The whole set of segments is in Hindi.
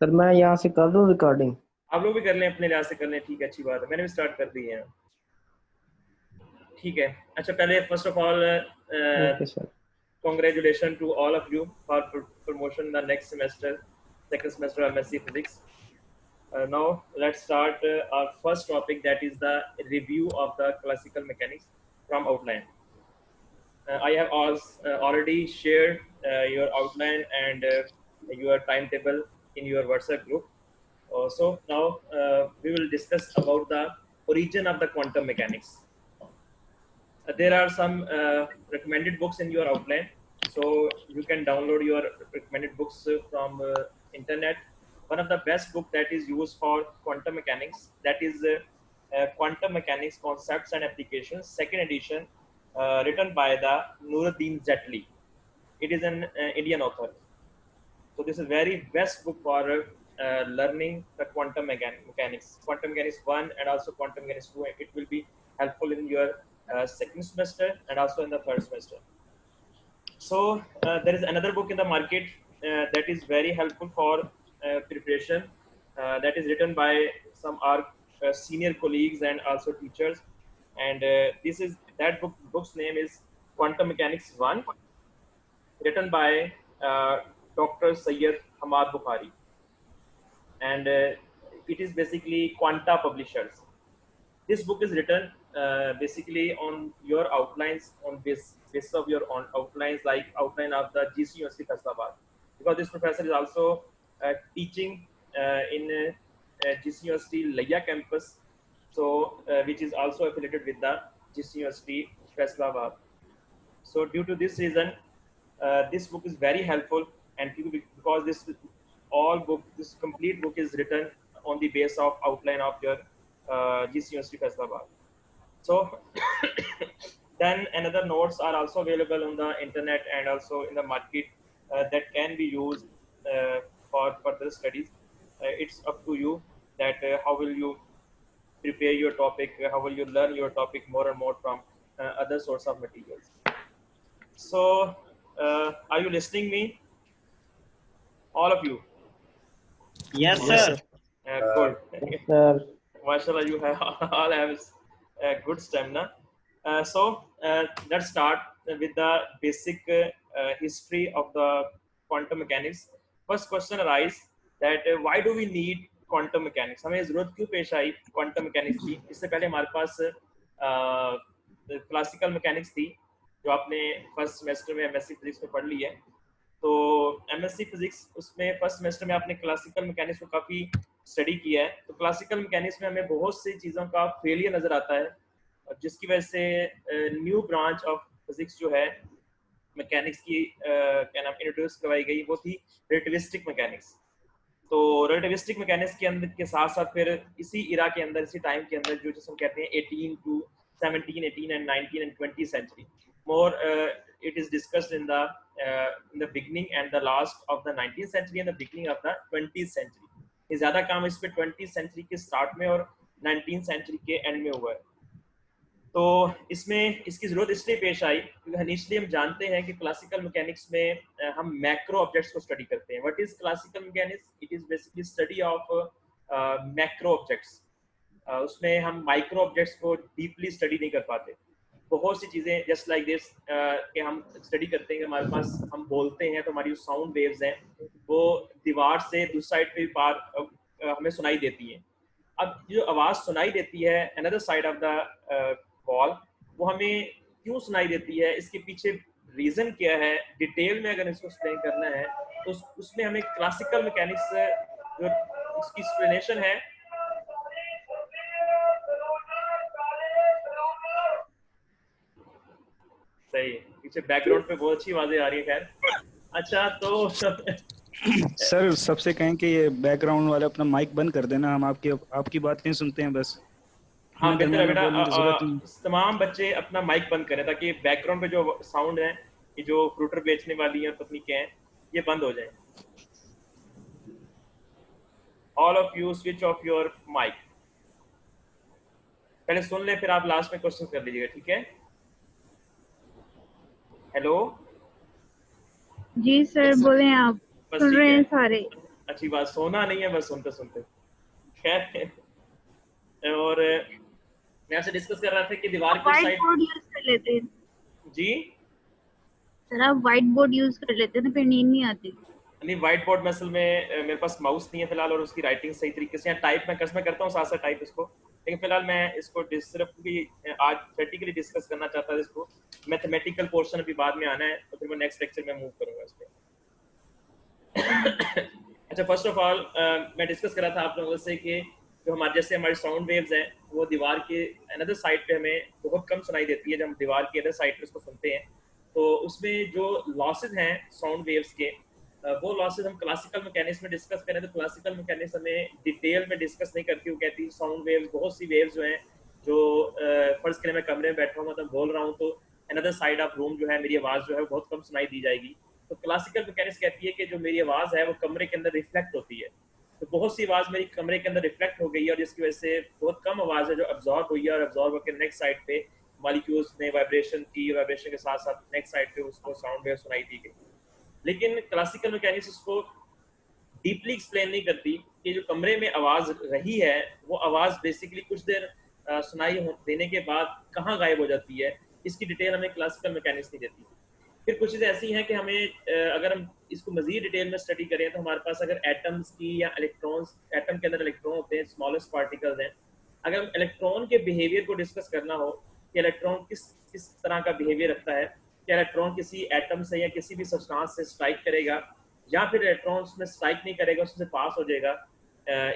सर मैं यहाँ से कर दूँ रिकॉर्डिंग? आप लोग भी कर लें, अपने लिहाज से कर लें, ठीक है, अच्छी बात है, मैंने भी स्टार्ट कर दी है। ठीक है, अच्छा पहले first of all okay sir. congratulations to all of you for promotion the next semester, second semester of MSc Physics. Now let's start our first topic, that is the review of the classical mechanics from outline. I have already shared your outline and your timetable in your WhatsApp group. So now we will discuss about the origin of the quantum mechanics. There are some recommended books in your outline, so you can download your recommended books from internet. One of the best book that is used for quantum mechanics, that is Quantum Mechanics Concepts and Applications, second edition, written by the Nuruddin Zetli. It is an Indian author. So this is very best book for learning the quantum mechanics, quantum mechanics 1 and also quantum mechanics 2. It will be helpful in your second semester and also in the third semester. So there is another book in the market that is very helpful for preparation, that is written by some our senior colleagues and also teachers, and this is that book's name is Quantum Mechanics 1, written by Dr. Sayyid Hamad Bukhari, and it is basically Quanta Publishers. This book is written basically on your outlines, on basis of your outlines, like outline of the GC University Faisalabad, because this professor is also teaching in GC University Laya campus, so which is also affiliated with the GC University Faisalabad. So due to this reason, this book is very helpful, and because this complete book is written on the base of outline of your GC University Faisalabad. So then another notes are also available on the internet and also in the market that can be used for further studies. It's up to you that how will you prepare your topic, how will you learn your topic more and more from other source of materials. So are you listening me, all of you? Yes, Yes, sir. sir. Good. Yes sir. Mashallah, you have all have good stamina. Let's start with the basic history of the quantum mechanics. First question arises that why do we need quantum mechanics? हमें जरूरत क्यों पेश आई quantum mechanics की? इससे पहले हमारे पास क्लासिकल मैकेनिक्स थी, जो आपने फर्स्ट सेमेस्टर में एमएससी फिजिक्स में पढ़ ली है। तो एमएससी फिजिक्स उसमें फर्स्ट सेमेस्टर में आपने क्लासिकल मैकेनिक्स को काफ़ी स्टडी किया है। तो क्लासिकल मैकेनिक्स में हमें बहुत सी चीज़ों का फेलियर नज़र आता है, जिसकी वजह से न्यू ब्रांच ऑफ फिजिक्स जो है मैकेनिक्स की क्या नाम इंट्रोड्यूस करवाई गई, वो थी रिलेटिविस्टिक मैकेनिक्स। तो रिलेटिविस्टिक मैकेनिक्स के अंदर के साथ साथ फिर इसी इरा के अंदर, इसी टाइम के अंदर, जो जिसे हम कहते हैं 18 to 17, 18 and 19 and 20th century, more it is discussed in the beginning and the last of the 19th century and the beginning of the 20th century. ये ज़्यादा काम इस पे 20th century के स्टार्ट में और 19th century के एंड में हुआ है। तो इसमें इसकी ज़रूरत इसलिए पेश आई क्योंकि इनिशियली हम जानते हैं कि क्लासिकल मैकेनिक्स में हम मैक्रो ऑब्जेक्ट्स को स्टडी करते हैं। What is classical mechanics? It is basically study of macro objects. उसमें हम माइक्रो ऑब्जेक्ट्स को डीपली स्टडी नहीं कर पाते। बहुत सी चीज़ें जस्ट लाइक दिस कि हम स्टडी करते हैं कि हमारे पास हम बोलते हैं तो हमारी साउंड वेव्स हैं वो दीवार से दूसरी साइड पे पार हमें सुनाई देती हैं। अब जो आवाज़ सुनाई देती है another side of the wall, वो हमें क्यों सुनाई देती है, इसके पीछे रीज़न क्या है, डिटेल में अगर इसको एक्सप्लेन करना है तो उसमें हमें क्लासिकल मैकेनिक्स जो उसकी एक्सप्लेनेशन है सही। पीछे बैकग्राउंड पे बहुत अच्छी आवाजें आ रही है। खैर अच्छा, तो सर सबसे कहें कि ये बैकग्राउंड वाला अपना माइक बंद कर देना, हम आपकी बातें सुनते हैं बस। हाँ बेहतर है बेटा, नहीं। तमाम बच्चे अपना माइक बंद करें ताकि बैकग्राउंड पे जो साउंड है, ये जो फ्रूटर बेचने वाली है पत्नी के हैं, ये बंद हो जाए। All of you switch off your mic, पहले सुन ले फिर आप लास्ट में क्वेश्चन कर लीजिएगा, ठीक है? हेलो जी सर, बोलें आप, सुन रहे हैं सारे। अच्छी बात, सोना नहीं है बस सुनते सुनते। खैर, और मैं आपसे डिस्कस कर रहा था कि दीवार आप की उस व्हाइट साइड। बोर्ड यूज कर लेते हैं जी सर, आप व्हाइट बोर्ड यूज कर लेते हैं ना, फिर नींद नहीं आती। नहीं, व्हाइट बोर्ड में असल में मेरे पास माउस नहीं है फिलहाल, और उसकी राइटिंग सही तरीके से, टाइप मैं कसम करता हूँ साथ साथ टाइप इसको, लेकिन फिलहाल मैं इसको सिर्फ भी आज प्रैक्टिकली डिस्कस करना चाहता था इसको। मैथमेटिकल पोर्शन अभी बाद में आना है, तो फिर मैं नेक्स्ट लेक्चर में मूव करूंगा इस पे। अच्छा, फर्स्ट ऑफ ऑल मैं डिस्कस कर रहा था आप लोगों से कि जो हमारे जैसे हमारे साउंड वेव्स हैं वो दीवार के अनदर साइड पे हमें बहुत कम सुनाई देती है। जब हम दीवार की अदर साइड पे उसको सुनते हैं तो उसमें जो लॉसेज हैं साउंड वेव्स के, वो लॉसेज हम क्लासिकल मैकेनिक्स में डिस्कस करें तो क्लासिकल मैकेनिक्स हमें डिटेल में डिस्कस नहीं करती। वो कहती है साउंड वेव्स, बहुत सी वेव्स जो हैं जो फर्ज करें मैं कमरे में बैठा हूँ, मतलब बोल रहा हूँ, तो अनदर साइड ऑफ रूम जो है मेरी आवाज़ जो है बहुत कम सुनाई दी जाएगी। तो क्लासिकल मैकेनिक्स कहती है कि जो मेरी आवाज़ है वो कमरे के अंदर रिफ्लेक्ट होती है। तो बहुत सी आवाज़ मेरी कमरे के अंदर रिफ्लेक्ट हो गई है और जिसकी वजह से बहुत कम आवाज़ है जो अब्जॉर्ब हुई है, और अब्जॉर्ब होकर नेक्स्ट साइड पे मॉलिक्यूल्स ने वाइब्रेशन की, वाइब्रेशन के साथ साथ नेक्स्ट साइड पे उसको साउंड वेव सुनाई दी गई। लेकिन क्लासिकल मैकेनिक्स उसको डीपली एक्सप्लेन नहीं करती कि जो कमरे में आवाज़ रही है वो आवाज़ बेसिकली कुछ देर सुनाई देने के बाद कहाँ गायब हो जाती है, इसकी डिटेल हमें क्लासिकल मैकेनिक्स नहीं देती। फिर कुछ चीज़ें ऐसी हैं कि हमें अगर हम इसको मज़ीद डिटेल में स्टडी करें तो हमारे पास अगर एटम्स की या इलेक्ट्रॉन्स, एटम के अंदर इलेक्ट्रॉन होते हैं, स्मॉलेस्ट पार्टिकल्स हैं, अगर हम इलेक्ट्रॉन के बिहेवियर को डिस्कस करना हो कि इलेक्ट्रॉन किस किस तरह का बिहेवियर रखता है, क्या इलेक्ट्रॉन किसी एटम से या किसी भी सब्सटेंस से स्ट्राइक करेगा या फिर इलेक्ट्रॉन उसमें स्ट्राइक नहीं करेगा, उससे पास हो जाएगा।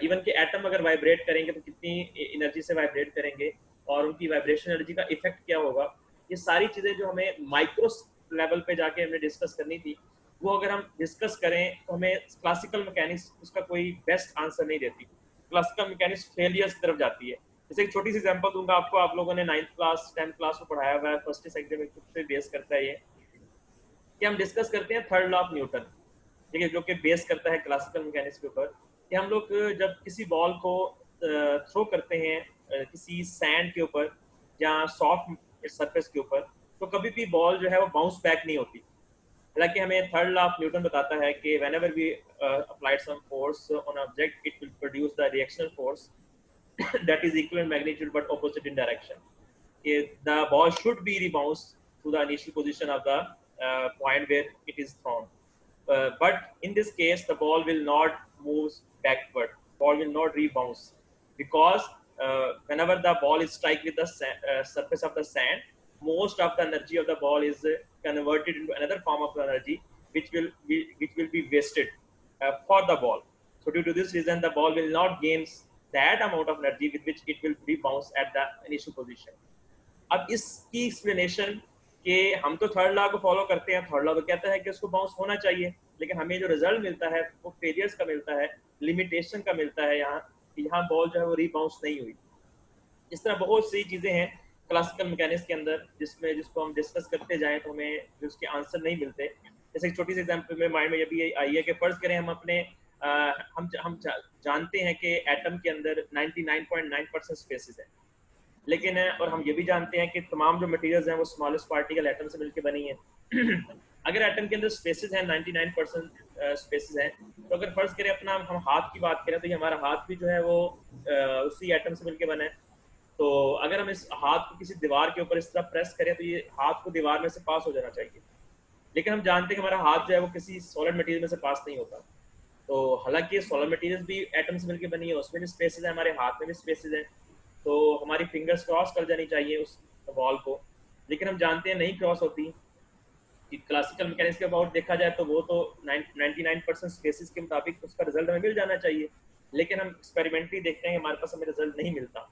इवन के एटम अगर वाइब्रेट करेंगे तो कितनी एनर्जी से वाइब्रेट करेंगे और उनकी वाइब्रेशन एनर्जी का इफेक्ट क्या होगा, ये सारी चीज़ें जो हमें माइक्रो लेवल पे जाके हमें डिस्कस करनी थी, वो अगर हम डिस्कस करें तो हमें क्लासिकल मैकेनिक्स उसका कोई बेस्ट आंसर नहीं देती। क्लासिकल मैकेनिक्स फेलियर्स की तरफ जाती है। जैसे एक छोटी सी एग्जांपल दूंगा आपको, आप लोगों ने 9th क्लास 10th क्लास में पढ़ाया हुआ है, फर्स्ट सेकंड में खुद पे बेस करता है ये, कि हम डिस्कस करते हैं थर्ड लॉ ऑफ न्यूटन, ठीक है, जो कि बेस करता है क्लासिकल मैकेनिक्स के ऊपर, कि हम लोग जब किसी बॉल को थ्रो करते हैं किसी सैंड के ऊपर या सॉफ्ट सरफेस के ऊपर, तो कभी भी बॉल जो है वो बाउंस बैक नहीं होती। हालांकि हमें थर्ड लॉ ऑफ न्यूटन बताता है कि whenever we applied some force on an object, it will produce the reactional force that is equal in magnitude but opposite in direction. The ball should be rebounced to the initial position of the point where it is thrown. But in this case, the ball will not move backward. Ball will not rebounce because whenever the ball is strike with the surface of the sand, most of the energy of the ball is converted into another form of energy, which will be wasted for the ball. So due to this reason, the ball will not gain that amount of energy with which it will rebounce at the initial position. अब इसकी एक्सप्लेनेशन कि हम तो थर्ड लॉ को फॉलो करते हैं, थर्ड लॉ तो कहता है कि उसको बाउंस होना चाहिए, लेकिन हमें जो रिजल्ट मिलता है वो फेलियर्स का मिलता है, लिमिटेशन का मिलता है, यहाँ बॉल जो है वो रीबाउंस नहीं हुई। इस तरह बहुत सी चीज़ें हैं क्लासिकल मैकेनिक्स के अंदर जिसको हम डिस्कस करते जाएं तो हमें जो उसके आंसर नहीं मिलते। जैसे एक छोटी सी एग्जांपल मेरे माइंड में ये भी आई है कि फर्ज करें हम अपने हम जानते हैं कि एटम के अंदर 99.9% स्पेसिस है, लेकिन और हम ये भी जानते हैं कि तमाम जो मटेरियल्स हैं वो स्मॉलेस्ट पार्टिकल एटम से मिलकर बनी है। अगर एटम के अंदर स्पेसिस हैं 99% स्पेसिस हैं, तो अगर फर्ज करें अपना हम हाथ की बात करें तो ये हमारा हाथ भी जो है वो उसी एटम से मिलकर बना है। तो अगर हम इस हाथ को किसी दीवार के ऊपर इस तरह प्रेस करें तो ये हाथ को दीवार में से पास हो जाना चाहिए, लेकिन हम जानते हैं कि हमारा हाथ जो है वो किसी सॉलिड मटेरियल में से पास नहीं होता। तो हालांकि सॉलिड मटेरियल भी एटम से मिलकर बनी है, उसमें भी स्पेसिस है, हमारे हाथ में भी स्पेसिस है, तो हमारी फिंगर्स क्रॉस कर जानी चाहिए उस वॉल को, लेकिन हम जानते हैं नहीं क्रॉस होती। कि क्लासिकल मैकेनिक्स के अबाउट देखा जाए तो वो तो 99% स्पेसिस के मुताबिक उसका रिजल्ट हमें मिल जाना चाहिए, लेकिन हम एक्सपेरिमेंटली देखते हैं हमारे पास हमें रिजल्ट नहीं मिलता।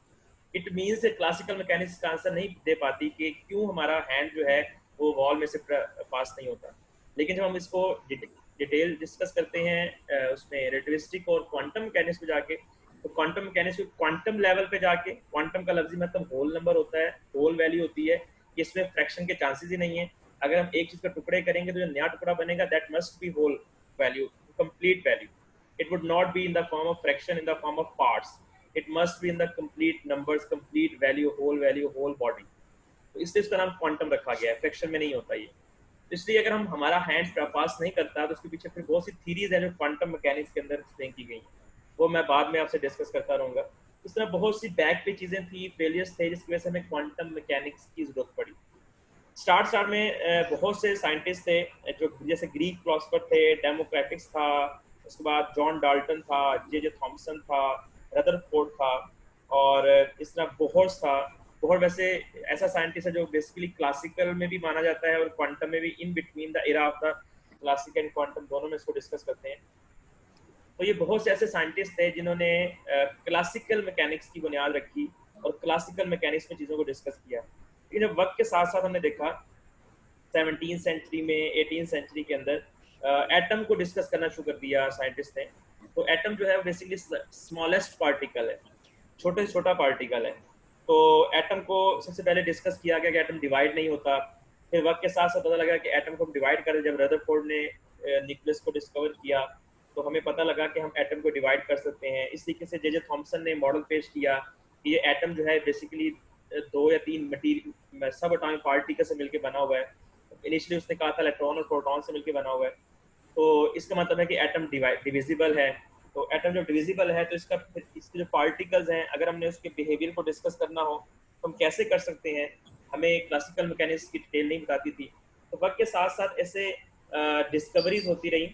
इट मीन्स क्लासिकल मैकेनिक्स का आंसर नहीं दे पाती कि क्यों हमारा हैंड जो है वो वॉल में से पास नहीं होता। लेकिन जब हम इसको डिटेल डिस्कस करते हैं उसमें रिलेटिविस्टिक और क्वांटम मैकेनिक्स में जाके, तो क्वांटम मैकेनिक्स क्वांटम लेवल पे जाके, क्वांटम का लफ्ज़ी मतलब होल नंबर होता है, होल वैल्यू होती है कि इसमें फ्रैक्शन के चांसेस ही नहीं है। अगर हम एक चीज़ का टुकड़े करेंगे तो जो नया टुकड़ा बनेगा that must be whole value, complete value. It would not be in the form of fraction, in the form of parts, it must be in the complete numbers, complete value, whole body. तो इसलिए इसका नाम क्वांटम रखा गया है, फ्रैक्शन में नहीं होता ये। इसलिए अगर हम हमारा हैंड पास नहीं करता तो उसके पीछे फिर बहुत सी थीरीज हैं जो क्वांटम मैकेनिक्स के अंदर एक्सप्लेन की गई हैं, वो मैं बाद में आपसे डिस्कस करता रहूँगा। इस तरह बहुत सी बैक पे चीज़ें थी, फेलियर्स थे, जिसकी वजह से हमें क्वांटम मैकेनिक्स की जरूरत पड़ी। स्टार्ट में बहुत से साइंटिस्ट थे जो जैसे ग्रीक फिलोसफर थे, डेमोक्रेटिक्स था, उसके बाद जॉन डाल्टन था, जे थॉमसन था, रदरफोर्ड था, और इस तरह बोहर्स था। बोहर वैसे ऐसा साइंटिस्ट है जो बेसिकली क्लासिकल में भी माना जाता है और क्वांटम में भी, in between the era of the classic and quantum दोनों में इसको डिस्कस करते हैं। तो ये बहुत से ऐसे साइंटिस्ट थे जिन्होंने क्लासिकल मैकेनिक्स की बुनियाद रखी और क्लासिकल मैकेनिक्स में चीज़ों को डिस्कस किया। लेकिन जब वक्त के साथ साथ हमने देखा 17वीं सेंचुरी में, 18वीं सेंचुरी के अंदर एटम को डिस्कस करना शुरू कर दिया साइंटिस्ट ने। तो एटम जो है बेसिकली स्मॉलेस्ट पार्टिकल है, छोटे से छोटा पार्टिकल है। तो एटम को सबसे पहले डिस्कस किया गया कि एटम डिवाइड नहीं होता। फिर वक्त के साथ साथ पता लगा कि एटम को हम डिवाइड करें। जब रदरफोर्ड ने न्यूक्लियस को डिस्कवर किया तो हमें पता लगा कि हम एटम को डिवाइड कर सकते हैं। इस तरीके से जे थॉमसन ने मॉडल पेश किया कि ये एटम जो है बेसिकली 2 या 3 मटीरियल सब एटॉमिक पार्टिकल से मिलकर बना हुआ है। इनिशियली उसने कहा था इलेक्ट्रॉन और प्रोटॉन से मिलकर बना हुआ है। तो इसका मतलब है कि एटम डिविजिबल है। तो एटम जब डिविजिबल है तो इसके जो पार्टिकल्स हैं, अगर हमने उसके बिहेवियर को डिस्कस करना हो तो हम कैसे कर सकते हैं, हमें क्लासिकल मैकेनिक्स की डिटेल नहीं बताती थी। तो वक्त के साथ साथ ऐसे डिस्कवरीज होती रही,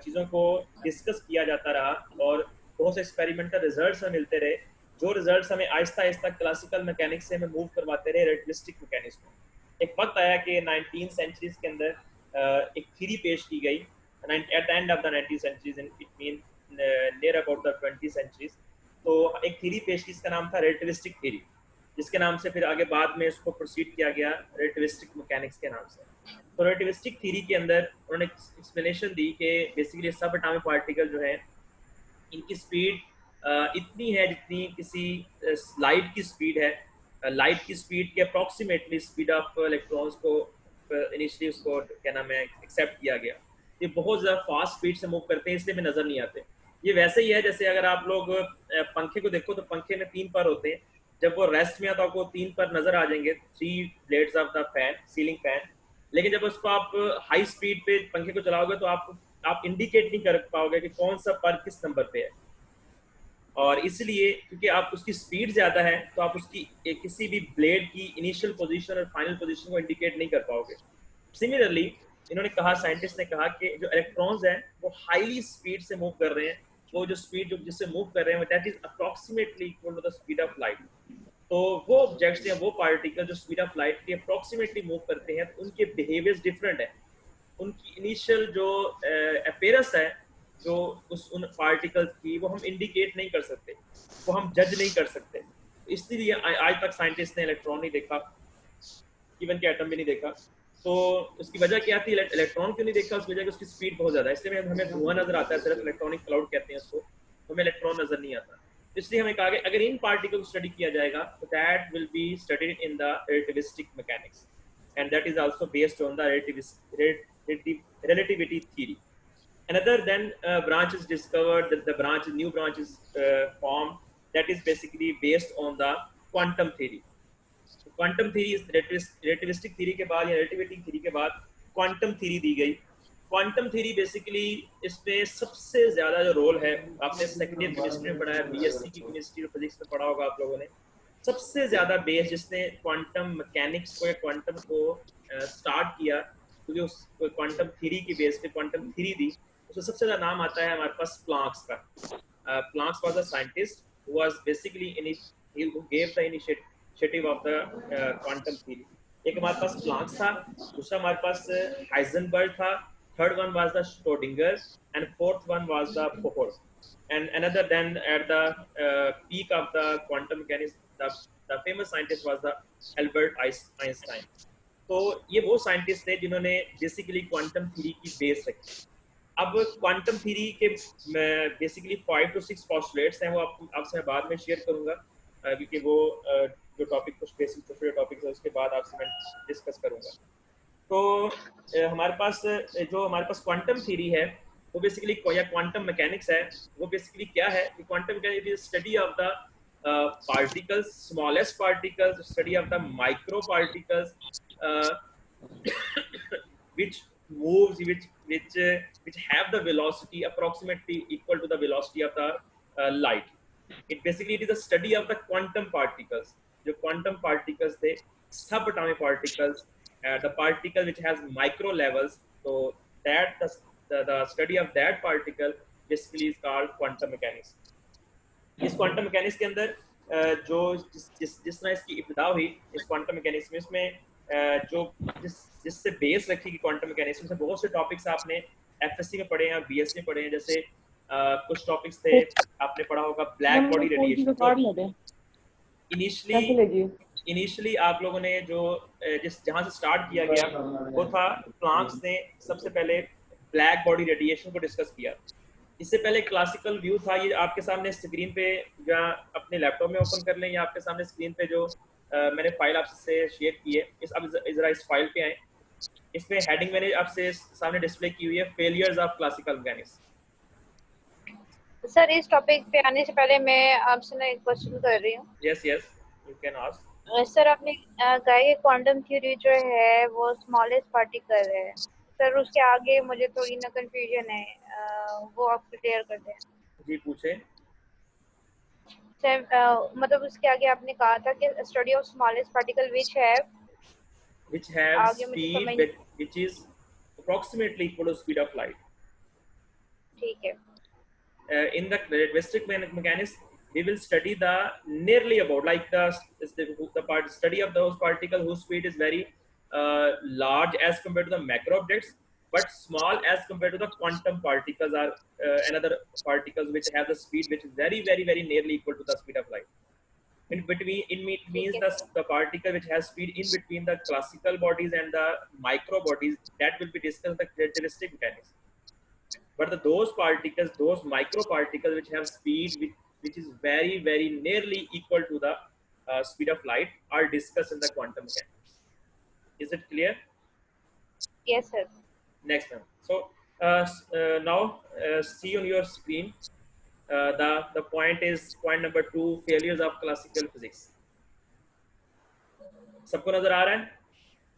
चीज़ों को डिस्कस किया जाता रहा और बहुत से एक्सपेरिमेंटल रिजल्ट्स हमें मिलते रहे, जो रिजल्ट्स हमें आहिस्ता आहिस्ता क्लासिकल मैकेनिक्स से हमें मूव करवाते रहे रिलेटिविस्टिक मैकेनिक्स में। एक वक्त आया कि 19वीं सेंचुरीज के अंदर एक थ्योरी पेश की गई at the end of the 19वीं centuries in it mean near about the 20वीं सेंचुरीज। तो एक थ्योरी पेश की, इसका नाम था रिलेटिविस्टिक थ्योरी, जिसके नाम से फिर आगे बाद में इसको प्रोसीड किया गया रिलेटिविस्टिक मैकेनिक्स के नाम से। तो रिलेटिविस्टिक थ्योरी के अंदर उन्होंने एक्सप्लेनेशन दी कि बेसिकली सब एटॉमिक पार्टिकल जो है इनकी स्पीड इतनी है जितनी किसी लाइट की स्पीड है। लाइट की स्पीड के अप्रॉक्सीमेटली स्पीड ऑफ इलेक्ट्रॉन्स को इनिशियली उसको क्या नाम है एक्सेप्ट किया गया। ये बहुत ज़्यादा फास्ट स्पीड से मूव करते हैं, इसलिए में नज़र नहीं आते। ये वैसे ही है जैसे अगर आप लोग पंखे को देखो तो पंखे में 3 पर होते हैं, जब वो रेस्ट में आता है आपको 3 पर नजर आ जाएंगे, 3 blades of the fan, ceiling fan. लेकिन जब उसको आप हाई स्पीड पे पंखे को चलाओगे तो आप इंडिकेट नहीं कर पाओगे कि कौन सा पर किस नंबर पे है। और इसलिए क्योंकि आप उसकी स्पीड ज़्यादा है तो आप उसकी किसी भी ब्लेड की इनिशियल पोजीशन और फाइनल पोजीशन को इंडिकेट नहीं कर पाओगे। सिमिलरली इन्होंने कहा, साइंटिस्ट ने कहा कि जो इलेक्ट्रॉन्स हैं वो हाईली स्पीड से मूव कर रहे हैं। वो जो स्पीड जो जिससे मूव कर रहे हैं that is approximately equal to the speed of light. तो वो ऑब्जेक्ट्स या वो पार्टिकल जो स्पीड ऑफ लाइट के अप्रॉक्सीमेटली मूव करते हैं तो उनके बिहेवियर्स डिफरेंट है। उनकी इनिशियल जो अपीयरेंस है जो उन पार्टिकल्स की, वो हम इंडिकेट नहीं कर सकते, वो हम जज नहीं कर सकते। इसलिए आज तक साइंटिस्ट ने इलेक्ट्रॉन नहीं देखा, इवन के एटम भी नहीं देखा। तो उसकी वजह क्या थी? इलेक्ट्रॉन क्यों नहीं देखा? उसकी वजह उसकी स्पीड बहुत ज़्यादा है, इसलिए हमें धुआं नजर आता है, सिर्फ इलेक्ट्रॉनिक क्लाउड कहते हैं उसको, हमें इलेक्ट्रॉन नजर नहीं आता। इसलिए हमें कहा कि अगर इन पार्टिकल को स्टडी किया जाएगा तो that will be studied in the relativistic mechanics and that is also based on the relativity theory. Another then branch is discovered, that new branch is formed, that is basically based on the quantum theory. Quantum theory इस रिलेटिविस्टिक थ्योरी के बाद या रिलेटिविटी थ्योरी के बाद क्वांटम थ्योरी दी गई। क्वांटम थ्योरी बेसिकली इसमें सबसे ज्यादा जो रोल है, आपने सेकेंड ईयर केमिस्ट्री में पढ़ा है, बीएससी की केमिस्ट्री और फिजिक्स में पढ़ा होगा आप लोगों ने, सबसे ज्यादा बेस जिसने क्वांटम मैकेनिक्स को या क्वांटम को स्टार्ट किया, क्योंकि उस क्वांटम थ्योरी की बेस पे क्वांटम थ्योरी दी, उसमें सबसे ज्यादा नाम आता है हमारे पास प्लांक्स का। Planck's was a scientist who was basically who gave the initiative of the quantum theory. एक हमारे पास प्लांक्स था, दूसरा हमारे पास हाइजेनबर्ग था, third one was the Schrodinger and fourth one was the Bohr. And another then at the peak of the quantum mechanics, the famous scientist was the Albert Einstein. तो ये वो साइंटिस्ट थे जिन्होंने बेसिकली क्वांटम थ्योरी की बेस रखी। अब क्वांटम थ्योरी के बेसिकली 5 to 6 पोस्टुलेट्स हैं, वो आपसे मैं बाद में शेयर करूंगा, क्योंकि वो जो टॉपिक कुछ बेसिक छोटे टॉपिक्स है उसके बाद आपसे मैं डिस्कस करूंगा। तो हमारे पास क्वांटम थ्योरी है वो बेसिकली या क्वांटम मैकेनिक्स है, वो बेसिकली क्या है कि quantum mechanics is study of the particles, smallest particles, study of the micro particles, which moves, which have the velocity approximately equal to the velocity of the light. It is a study of the quantum particles. The quantum particles, the subatomic particles, the particle which has micro levels. So that the study of that particle basically is called quantum mechanics. इस क्वांटम मैकेनिक्स के अंदर जो जिस तरह इसकी इब्तिदा हुई इस क्वांटम मैकेनिक्स में, इसमें जो जिससे बेस रखी गई क्वांटम मैकेनिक्स में बहुत से टॉपिक्स आपने एफएससी में पढ़े हैं, बीएससी में पढ़े हैं. जैसे कुछ टॉपिक्स थे आपने पढ़ा होगा ब्लैक बॉडी रेडिएशन. इनिशियली आप लोगों ने जो जहां से स्टार्ट किया गया वो था, प्लांक्स ने सबसे पहले ब्लैक बॉडी रेडिएशन को डिस्कस किया. इससे पहले क्लासिकल व्यू था, ये आपके सामने स्क्रीन पे या अपने लैपटॉप में ओपन कर लें या आपके सामने स्क्रीन पे जो मैंने फाइल आपसे शेयर की है, अब जरा इस फाइल पे आए. इसमें हेडिंग मैंने आपसे सामने डिस्प्ले की हुई है, failures of classical mechanics. Sir इस टॉपिक पे आने से पहले मैं आपसे ना एक क्वेश्चन कर रही हूँ. Yes you can ask. Sir आपने कहा कि क्वांटम थ्योरी जो है वो स्मॉलेस्ट पार्टिकल है. सर उसके आगे मुझे थोड़ी ना कंफ्यूजन है, वो आप क्लियर कर दें. जी पूछे. सर मतलब उसके आगे आपने कहा था कि study of smallest particle which have speed which is approximately equal to speed of light. ठीक है. In the relativistic mechanics we will study the nearly about like the study of those particles whose speed is very large as compared to the macro objects, but small as compared to the quantum particles are another particles which have the speed which is very nearly equal to the speed of light. In between, it means the particle which has speed in between the classical bodies and the micro bodies, that will be discussed in the relativistic mechanics. But those particles, those micro particles which have speed which is very nearly equal to the speed of light are discussed in the quantum mechanics. Is it clear? Yes, sir. Next one. So now see on your screen the point is point number 2, failures of classical physics. सबको नजर आ रहा है?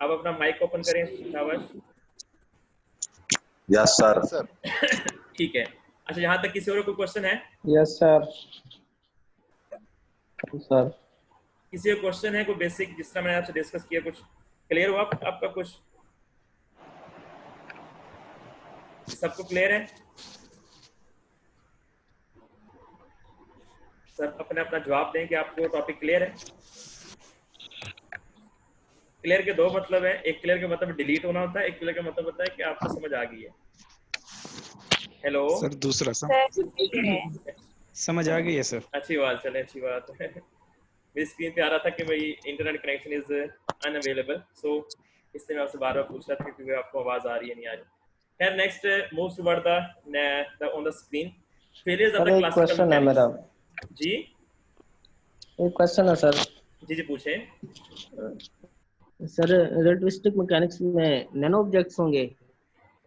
अब अपना माइक ओपन करें शाबाश. Yes sir. ठीक है. अच्छा, यहाँ तक किसी और को क्वेश्चन है? Yes sir. सर किसी को क्वेश्चन है? कोई बेसिक जिस तरह मैंने आपसे डिस्कस किया, कुछ क्लियर हुआ आपका? कुछ सबको क्लियर है? सब अपना जवाब दें कि आपको टॉपिक क्लियर है. क्लियर के दो मतलब है. एक क्लियर का मतलब डिलीट होना होता है, एक क्लियर का मतलब होता है कि आपको समझ आ गई है. हेलो सर, दूसरा समझ आ गई है सर. अच्छी बात. चले, अच्छी बात है. मेरी स्क्रीन पे आ रहा था कि भाई इंटरनेट कनेक्शन इज अनअवेलेबल, सो इसलिए मैं आपसे बार बार पूछ रहा था क्योंकि आपको आवाज आ रही है नहीं आ रही. खैर, next moves toward the on the screen failures of the classical. Question है मेरा. जी एक क्वेश्चन है सर. जी पूछें. सर रिलेटिविस्टिक मैकेनिक्स में नैनो ऑब्जेक्ट्स होंगे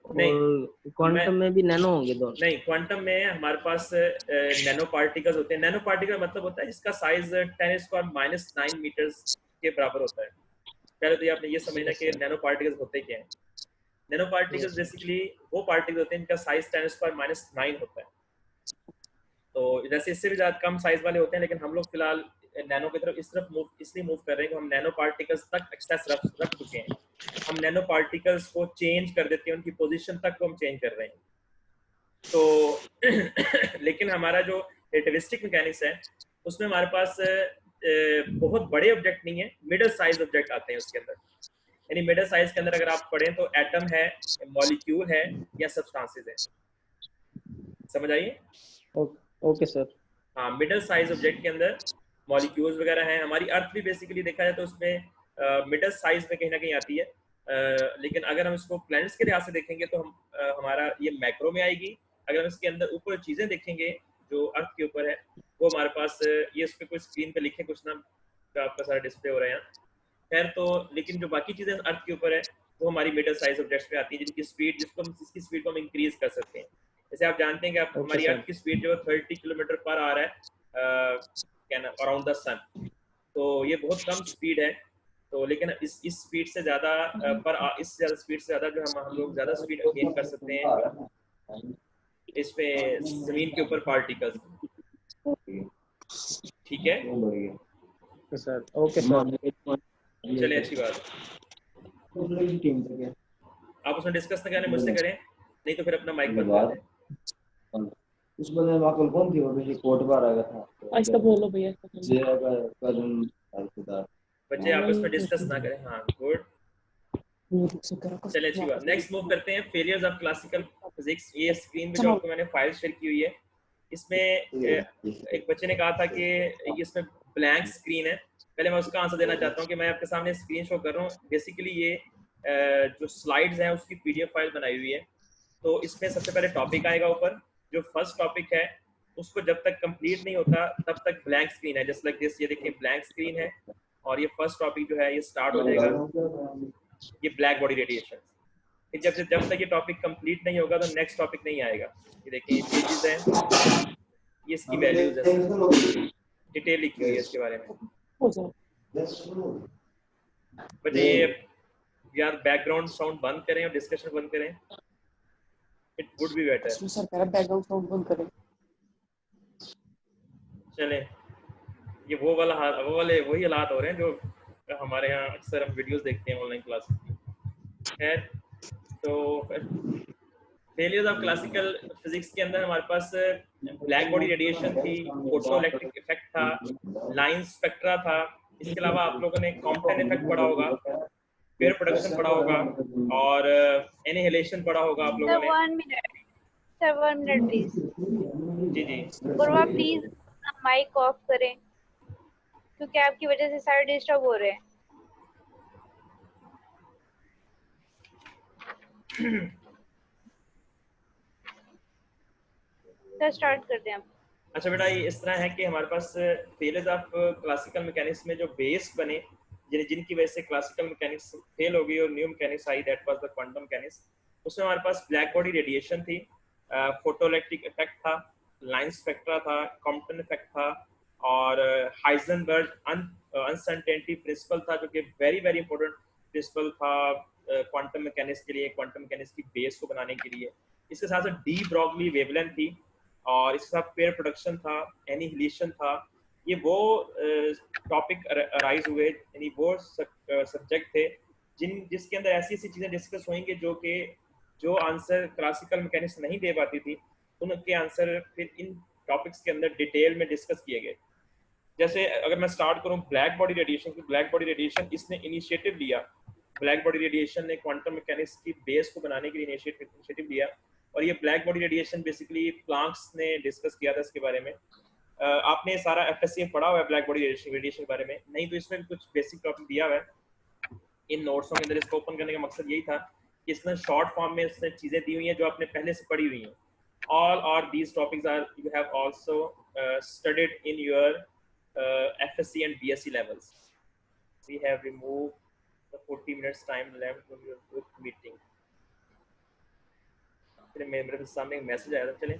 नहीं, और क्वांटम में भी नैनो होंगे दोनों? नहीं, क्वांटम में हमारे पास नैनो पार्टिकल्स होते हैं. नैनो पार्टिकल मतलब होता है जिसका साइज 10⁻⁹ मीटर्स के बराबर होता है. पहले तो आपने ये समझना कि नैनो पार्टिकल्स होते क्या हैं. नैनो पार्टिकल्स बेसिकली वो पार्टिकल्स होते हैं जिनका साइज 10⁻⁹ होता है. तो जैसे इससे भी ज्यादा कम साइज वाले होते हैं, लेकिन हम लोग फिलहाल नैनो की तरफ इसलिए मूव कर रहे हैं कि हम नैनो पार्टिकल्स तक एक्सेस रख चुके हैं. हम नैनो पार्टिकल्स को चेंज कर देते हैं, उनकी पोजीशन तक को हम चेंज कर रहे हैं. तो लेकिन हमारा जो रिलेटिविस्टिक मैकेनिक्स है उसमें हमारे पास बहुत बड़े ऑब्जेक्ट नहीं है, मिडिल साइज ऑब्जेक्ट आते हैं उसके अंदर. यानी मिडिल साइज के अंदर अगर आप पढ़ें तो एटम है, मॉलिक्यूल है या सब्सटेंसेस है. समझ आइए? Okay sir. हाँ, मिडिल साइज ऑब्जेक्ट के अंदर मॉलिक्यूल्स वगैरह हैं. हमारी अर्थ भी बेसिकली देखा जाए तो उसमें मिडिल साइज में कहीं ना कहीं आती है. लेकिन अगर हम इसको प्लैनेट्स के लिहाज से देखेंगे तो हमारा ये मैक्रो में आएगी. अगर हम इसके अंदर ऊपर चीजें देखेंगे जो अर्थ के ऊपर है, वो हमारे पास ये उस पर कुछ स्क्रीन पे लिखे कुछ नाम आपका सारा डिस्प्ले हो रहा है यहाँ. खैर, तो लेकिन जो बाकी चीजें अर्थ के ऊपर है वो हमारी मिडिल साइज ऑब्जेक्ट्स में आती है, जिसकी स्पीड को हम इंक्रीज कर सकते हैं. जैसे आप जानते हैं कि आप हमारी अर्थ की स्पीड जो 30 किलोमीटर पर आ रहा है अराउंड द सन, तो ये बहुत कम स्पीड है. तो तो लेकिन इस स्पीड से ज़्यादा इससे ज़्यादा स्पीड से ज़्यादा जो हम लोग ज़्यादा स्पीड गेन कर सकते हैं इस पे ज़मीन के ऊपर पार्टिकल्स। ठीक है सर। Okay sir. चलिए, अच्छी बात। आप उसमें डिस्कस ना करें, मुझसे करें, नहीं तो फिर अपना माइक बंद कर दें। उस बंदे में अकल कौन थी, वो भी कोर्ट बार आ गया था। ऐसा बोलो भैया। जे का कजन अलखुदा बच्चे आपस में डिस्कस ना करें। हाँ, गुड। चलिए, अच्छी बात। नेक्स्ट मूव करते हैं, फेलियर्स ऑफ क्लासिकल फिजिक्स। ये स्क्रीन पे जो आपको मैंने फाइल शेयर की हुई है, इसमें एक बच्चे ने कहा था कि इसमें ब्लैंक स्क्रीन है। पहले मैं उसका आंसर देना चाहता हूँ कि मैं आपके सामने स्क्रीन शो कर रहा हूँ। बेसिकली ये जो स्लाइड्स हैं उसकी पीडीएफ फाइल बनाई हुई है। तो इसमें सबसे पहले टॉपिक आएगा ऊपर। जो फर्स्ट टॉपिक है उसको जब तक कंप्लीट नहीं होता तब तक ब्लैंक स्क्रीन है, जस्ट लाइक दिस। ये देखिए ब्लैंक स्क्रीन है और ये फर्स्ट टॉपिक जो है ये स्टार्ट हो जाएगा, ये ब्लैक बॉडी रेडिएशन। जब तक ये टॉपिक कंप्लीट नहीं होगा तो नेक्स्ट टॉपिक नहीं आएगा। ये देखिए पेजेस हैं, ये इसकी वैल्यूज है, डिटेल लिखी हुई है इसके बारे में। बट ये यार बैकग्राउंड साउंड बंद करें और डिस्कशन बंद करें, it would be better. Sir मेरा बैकग्राउंड साउंड बंद करें। चले, ये वो वाले वही हालात हो रहे हैं जो हमारे यहाँ अक्सर हम वीडियोस देखते हैं ऑनलाइन क्लास की। खैर, तो फेलियर्स ऑफ क्लासिकल फिजिक्स के अंदर हमारे पास ब्लैक बॉडी रेडिएशन थी, फोटो इलेक्ट्रिक इफेक्ट था, लाइन स्पेक्ट्रा था। इसके अलावा आप लोगों ने कॉम्पटन इफेक्ट पढ़ा होगा, पेयर प्रोडक्शन पढ़ा होगा और एनिहिलेशन पढ़ा होगा आप लोगों ने। 1 मिनट प्लीज। जी जी, पूर्वा प्लीज माइक ऑफ करें क्योंकि आपकी वजह से सारे डिस्टर्ब हो रहे हैं। सर स्टार्ट करते हैं आप। अच्छा बेटा, ये इस तरह है कि हमारे पास फेलियर्स ऑफ क्लासिकल मैकेनिक्स में जो बेस बने, जिनकी वजह से क्लासिकल मैकेनिक्स फेल हो गई और new mechanics I, that was the quantum mechanics. उसमें हमारे पास ब्लैक बॉडी रेडिएशन थी, फोटो इलेक्ट्रिक इफेक्ट था, लाइन स्पेक्ट्रा था, कॉम्पटन इफेक्ट था और हाइजेनबर्ग अनसर्टेनिटी प्रिंसिपल था, जो कि वेरी वेरी इंपॉर्टेंट प्रिंसिपल था क्वांटम मैकेनिक्स के लिए, क्वांटम मैकेनिक्स की बेस को बनाने के लिए। इसके साथ साथ डी ब्रॉगली वेवलेंथ थी और इसके साथ पेयर प्रोडक्शन था, एनिहिलेशन था। ये वो टॉपिक अराइज हुए, यानी वो सब्जेक्ट थे जिसके अंदर ऐसी ऐसी चीज़ें डिस्कस होंगी जो आंसर क्लासिकल मैकेनिक्स नहीं दे पाती थी, उनके आंसर फिर इन टॉपिक्स के अंदर डिटेल में डिस्कस किए गए। जैसे अगर मैं स्टार्ट करूं ब्लैक बॉडी रेडिएशन की, ब्लैक बॉडी रेडिएशन इसने इनिशिएटिव लिया, ब्लैक बॉडी रेडिएशन ने क्वांटम मैकेनिक्स की बेस को बनाने के लिए इनिशिएटिव लिया और ये black body radiation basically Planck's ने डिस्कस किया था इसके बारे में। आपने सारा एफएससीएफ पढ़ा हुआ है ब्लैक बॉडी रेडिएशन के बारे में? नहीं तो इसमें भी कुछ बेसिक टॉपिक दिया हुआ है इन नोट्सों के अंदर। इसको ओपन करने का मकसद यही था कि इसमें शॉर्ट फॉर्म में इसने चीज़ें दी हुई हैं जो आपने पहले से पढ़ी हुई हैं। all are these topics are you have also studied in your FSC and BSc levels. We have removed the 40 minutes time left from your group meeting. चलिए, मेरे सामने एक मैसेज आया था। चलिए,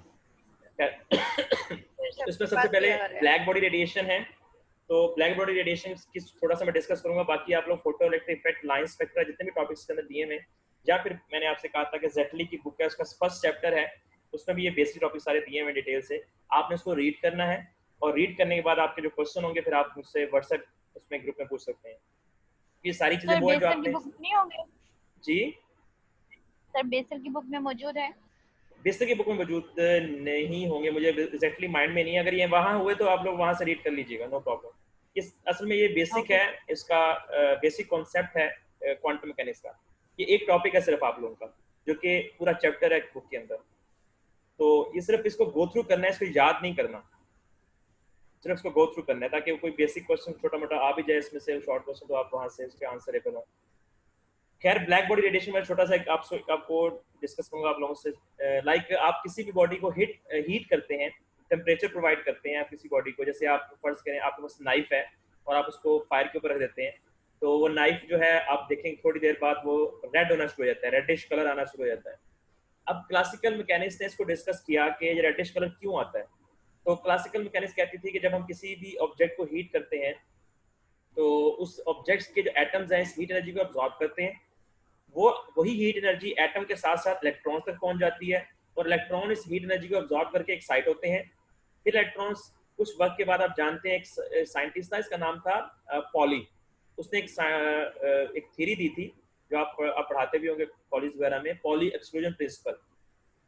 इसमें सबसे पहले ब्लैक बॉडी रेडिएशन है, तो ब्लैक बॉडी रेडिएशन की थोड़ा सा मैं डिस्कस करूंगा। बाकी आप लोग photo electric effect, line spectra, जितने भी टॉपिक्स के अंदर दिए हैं, या फिर मैंने आपसे कहा था कि जेटली की बुक है, उसका फर्स्ट चैप्टर है, उसमें भी ये बेसिक टॉपिक सारे दिए हुए डिटेल से। आपने उसको रीड करना है और रीड करने के बाद आपके जो क्वेश्चन होंगे फिर आप मुझसे व्हाट्सएप उसमें ग्रुप में पूछ सकते हैं। ये सारी चीजें वो है जो आपने नहीं होंगे जी सर, बेसल की बुक में मौजूद है। बेसिक की बुक में मौजूद नहीं होंगे, मुझे एग्जैक्टली माइंड में नहीं है। अगर ये वहाँ हुए तो आप लोग वहाँ से रीड कर लीजिएगा, नो प्रॉब्लम। इस असल में ये बेसिक है, इसका बेसिक कॉन्सेप्ट है क्वांटम मैकेनिक्स का। ये एक टॉपिक है सिर्फ आप लोगों का, जो कि पूरा चैप्टर है बुक के अंदर। तो ये सिर्फ इसको गो थ्रू करना है, इसको याद नहीं करना, सिर्फ इसको गो थ्रू करना है ताकि कोई बेसिक क्वेश्चन छोटा मोटा आ भी जाए इसमें से, शॉर्ट क्वेश्चन, तो आप वहाँ से उसके आंसर करो। खैर, ब्लैक बॉडी रेडिएशन में छोटा सा एक आपको डिस्कस करूंगा आप लोगों से। लाइक आप किसी भी बॉडी को हीट करते हैं, टेम्परेचर प्रोवाइड करते हैं आप किसी बॉडी को। जैसे आप फर्ज करें आपके पास नाइफ है और आप उसको फायर के ऊपर रख देते हैं, तो वो नाइफ जो है आप देखेंगे थोड़ी देर बाद वो रेड होना शुरू हो जाता है, रेडिश कलर आना शुरू हो जाता है। अब क्लासिकल मैकेनिक्स ने इसको डिस्कस किया कि ये रेडिश कलर क्यों आता है। तो क्लासिकल मैकेनिक्स कहती थी कि जब हम किसी भी ऑब्जेक्ट को हीट करते हैं तो उस ऑब्जेक्ट्स के जो एटम्स हैं इस हीट एनर्जी को अब्जॉर्ब करते हैं, वो वही हीट एनर्जी एटम के साथ साथ इलेक्ट्रॉन तक पहुंच जाती है और इलेक्ट्रॉन इस हीट एनर्जी को अब्जॉर्ब करके एक्साइट होते हैं। फिर इलेक्ट्रॉन्स कुछ वक्त के बाद, आप जानते हैं एक साइंटिस्ट था, इसका नाम था पॉली। उसने एक थ्योरी दी थी जो आप पढ़ाते भी होंगे कॉलेज वगैरह में, पॉली एक्सक्लूजन प्रिंसिपल।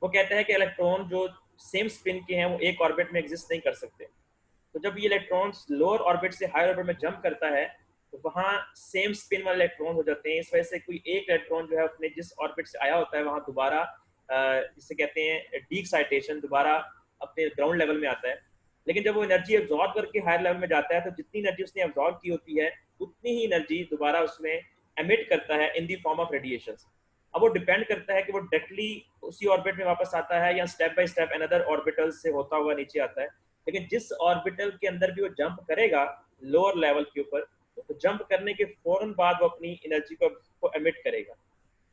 वो कहता है कि इलेक्ट्रॉन जो सेम स्पिन के हैं वो एक ऑर्बिट में एग्जिस्ट नहीं कर सकते। तो जब ये इलेक्ट्रॉन्स लोअर ऑर्बिट से हायर ऑर्बिट में जंप करता है तो वहाँ सेम स्पिन वाले इलेक्ट्रॉन हो जाते हैं। इस वजह से कोई एक इलेक्ट्रॉन जो है अपने जिस ऑर्बिट से आया होता है वहाँ दोबारा जिसे कहते हैं डी एक्साइटेशन, दोबारा अपने ग्राउंड लेवल में आता है। लेकिन जब वो एनर्जी एब्जॉर्ब करके हायर लेवल में जाता है तो जितनी एनर्जी उसने एब्जॉर्ब की होती है उतनी ही एनर्जी दोबारा उसमें एमिट करता है इन द फॉर्म ऑफ रेडिएशंस। अब वो डिपेंड करता है कि वो डायरेक्टली उसी ऑर्बिट में वापस आता है या step by step another orbital से होता हुआ नीचे आता है। लेकिन जिस ऑर्बिटल के अंदर भी वो जंप करेगा लोअर लेवल के ऊपर, तो जंप करने के फौरन बाद वो अपनी एनर्जी को एमिट करेगा।